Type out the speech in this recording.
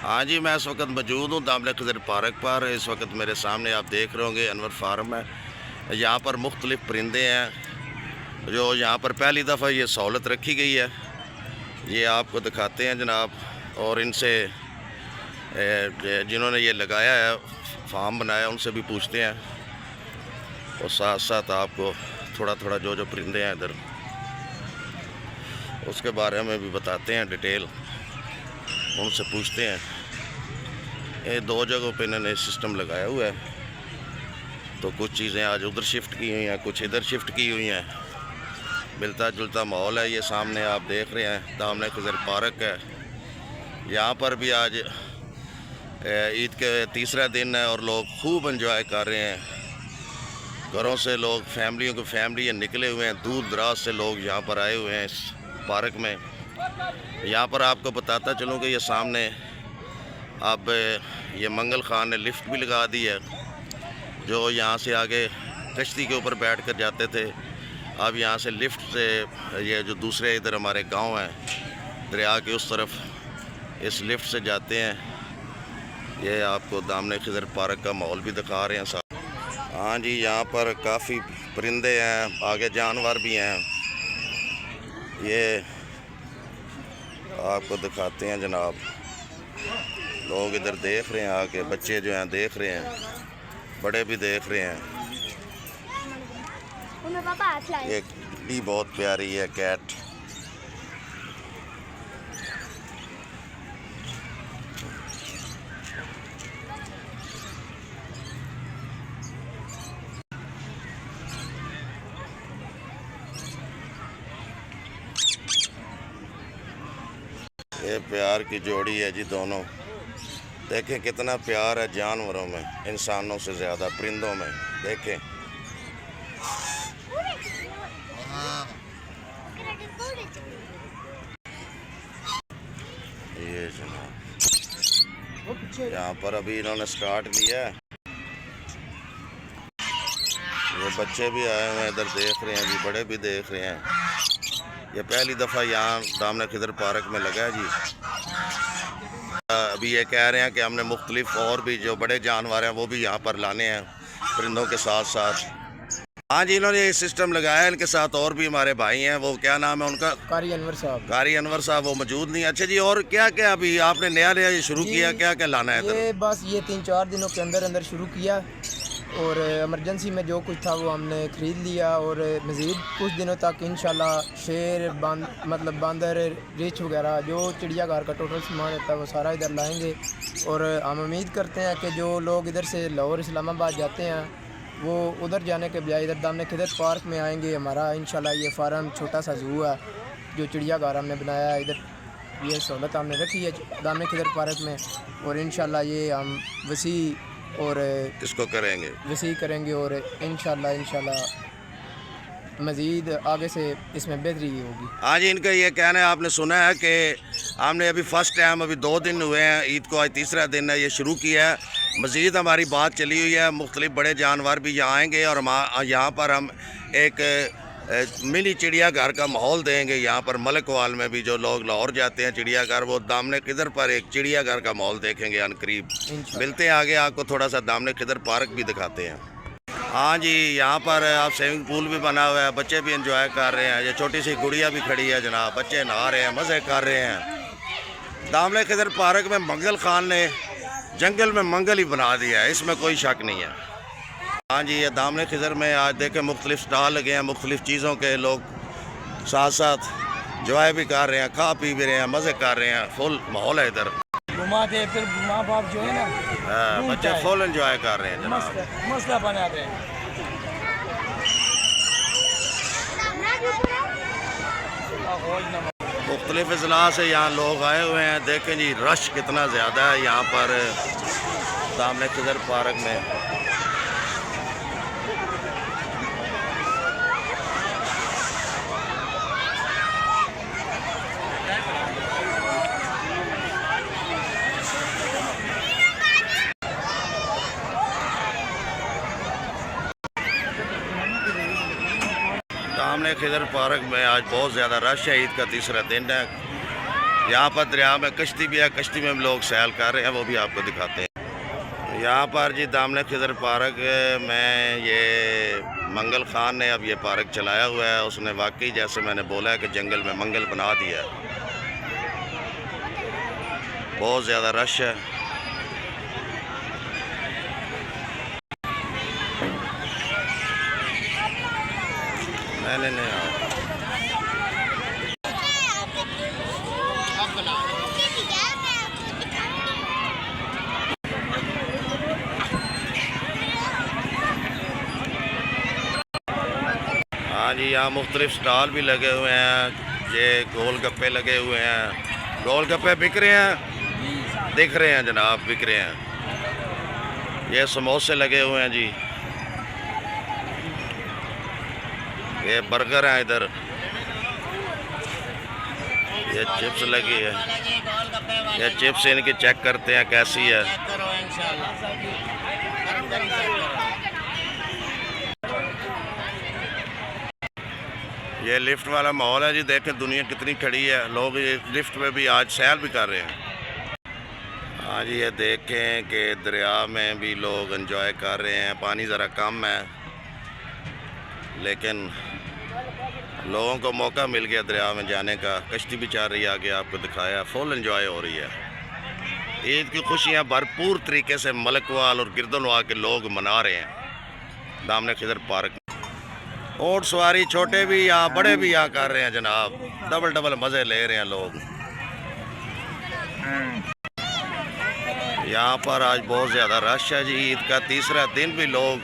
हाँ जी, मैं इस वक्त मौजूद हूँ दामले खिज़र पार्क पर। इस वक्त मेरे सामने आप देख रहे होंगे अनवर फार्म है। यहाँ पर मुख्तलिफ़ परिंदे हैं जो यहाँ पर पहली दफ़ा ये सहूलत रखी गई है। ये आपको दिखाते हैं जनाब, और इनसे जिन्होंने ये लगाया है, फार्म बनाया, उनसे भी पूछते हैं और साथ साथ आपको थोड़ा थोड़ा जो परिंदे हैं इधर उसके बारे में भी बताते हैं, डिटेल उनसे पूछते हैं। ये दो जगहों पे इन्होंने सिस्टम लगाया हुआ है, तो कुछ चीज़ें आज उधर शिफ्ट की हुई हैं, कुछ इधर शिफ्ट की हुई हैं। मिलता जुलता माहौल है। ये सामने आप देख रहे हैं दामले खिज़र पार्क है। यहाँ पर भी आज ईद के तीसरा दिन है और लोग खूब एंजॉय कर रहे हैं। घरों से लोग, फैमिलियों के फैमिली निकले हुए हैं, दूर दराज से लोग यहाँ पर आए हुए हैं इस पार्क में। यहाँ पर आपको बताता चलूँ कि ये सामने अब ये मंगल खान ने लिफ्ट भी लगा दी है। जो यहाँ से आगे कश्ती के ऊपर बैठ कर जाते थे, अब यहाँ से लिफ्ट से ये जो दूसरे इधर हमारे गांव हैं दरिया के उस तरफ, इस लिफ्ट से जाते हैं। ये आपको दामले खिज़र पार्क का माहौल भी दिखा रहे हैं साहब। हाँ जी, यहाँ पर काफ़ी परिंदे हैं, आगे जानवर भी हैं। ये आपको दिखाते हैं जनाब, लोग इधर देख रहे हैं आके, बच्चे जो हैं देख रहे हैं, बड़े भी देख रहे हैं। एक भी बहुत प्यारी है कैट। ये प्यार की जोड़ी है जी दोनों। देखें कितना प्यार है जानवरों में, इंसानों से ज़्यादा परिंदों में। देखें ये जनाब, यहाँ पर अभी इन्होंने स्टार्ट किया है। ये बच्चे भी आए हुए हैं इधर, देख रहे हैं जी, बड़े भी देख रहे हैं। ये पहली दफ़ा यहाँ दामले खिज़र पार्क में लगा है जी। अभी ये कह रहे हैं कि हमने मुख्तलिफ और भी जो बड़े जानवर हैं वो भी यहाँ पर लाने हैं परिंदों के साथ साथ। हाँ जी, इन्होंने ये सिस्टम लगाया है। इनके साथ और भी हमारे भाई हैं, वो क्या नाम है उनका? कारी अनवर साहब। कारी अनवर साहब, वो मौजूद नहीं। अच्छा जी, और क्या क्या अभी आपने नया ये शुरू किया, क्या क्या लाना है? ये बस ये 3-4 दिनों के अंदर अंदर शुरू किया और इमरजेंसी में जो कुछ था वो हमने ख़रीद लिया, और मज़ीद कुछ दिनों तक इंशाल्लाह शेर, बंदर, रिछ वगैरह जो चिड़ियाघर का टोटल सामान होता है वो सारा इधर लाएंगे। और हम उम्मीद करते हैं कि जो लोग इधर से लाहौर इस्लामाबाद जाते हैं वो उधर जाने के बजाय इधर दामले खिज़र पार्क में आएंगे। हमारा इंशाल्लाह ये फार्म छोटा सा ज़ू है जो चिड़ियाघर हमने बनाया है, इधर ये सहूलत हमने रखी है दामले खिज़र पार्क में। और इंशाल्लाह ये हम वसी और इसको करेंगे, वसी करेंगे और इंशाल्लाह मज़ीद आगे से इसमें बेहतरी होगी। हाँ जी, इनका ये कहना है, आपने सुना है कि हमने अभी फर्स्ट टाइम, अभी 2 दिन हुए हैं, ईद को आज तीसरा दिन है, ये शुरू किया है। मज़ीद हमारी बात चली हुई है, मुख्तलिफ बड़े जानवर भी यहाँ आएंगे और यहाँ पर हम एक मिनी चिड़ियाघर का माहौल देंगे। यहाँ पर मलकवाल में भी जो लोग लाहौर जाते हैं चिड़ियाघर, वो दामले खिज़र पर एक चिड़ियाघर का माहौल देखेंगे अनकरीब। मिलते हैं आगे, आपको थोड़ा सा दामले खिज़र पार्क भी दिखाते हैं। हाँ जी, यहाँ पर आप स्विमिंग पूल भी बना हुआ है, बच्चे भी एंजॉय कर रहे हैं। ये छोटी सी गुड़िया भी खड़ी है जनाब, बच्चे नहा रहे हैं, मज़े कर रहे हैं। दामले खिज़र पार्क में मंगल खान ने जंगल में मंगल ही बना दिया है, इसमें कोई शक नहीं है। हाँ जी, ये दामले खिज़र में आज देखें मुख्तलिफ स्टॉल लगे हैं, मुख्तलिफ चीज़ों के, लोग साथ साथ एंजॉय भी कर रहे हैं, खा पी भी रहे हैं, मज़े कर रहे हैं। फुल माहौल है इधर, घुमा के फिर माँ बाप जो है ना, बच्चे फुल एंजॉय कर रहे हैं जनाब। मसला बना रहे हैं। मुख्तलिफ अजला से यहाँ लोग आए हुए हैं। देखें जी, रश कितना ज़्यादा है यहाँ पर दामले खिज़र पार्क में। दामले खिज़र पार्क में आज बहुत ज़्यादा रश है, ईद का तीसरा दिन है। यहाँ पर दरिया में कश्ती भी है, कश्ती में भी लोग सैल कर रहे हैं, वो भी आपको दिखाते हैं। यहाँ पर जी दामन खिदर पार्क में ये मंगल खान ने अब ये पार्क चलाया हुआ है। उसने वाकई जैसे मैंने बोला है कि जंगल में मंगल बना दिया है। बहुत ज़्यादा रश है। नहीं हाँ जी, यहाँ मुख्तलिफ स्टॉल भी लगे हुए हैं। ये गोल गप्पे लगे हुए हैं, गोल गप्पे बिक रहे हैं, दिख रहे हैं जनाब, बिक रहे हैं। ये समोसे लगे हुए हैं जी, ये बर्गर हैं इधर, ये चिप्स लगी है, ये चिप्स इनकी चेक करते हैं कैसी है। ये लिफ्ट वाला माहौल है जी, देखें दुनिया कितनी खड़ी है, लोग ये लिफ्ट में भी आज सैर भी कर रहे हैं। आज ये देखें कि दरिया में भी लोग एंजॉय कर रहे हैं। पानी ज़रा कम है लेकिन लोगों को मौका मिल गया दरिया में जाने का। कश्ती भी चल रही है आगे, आपको दिखाया, फुल एंजॉय हो रही है। ईद की खुशियाँ भरपूर तरीके से मलकवाल और गिरदनवा के लोग मना रहे हैं दामन खिदर पार्क। ऊँट सवारी छोटे भी यहाँ, बड़े भी यहाँ कर रहे हैं जनाब, डबल डबल मज़े ले रहे हैं लोग। यहाँ पर आज बहुत ज़्यादा रश है जी। ईद का तीसरा दिन भी लोग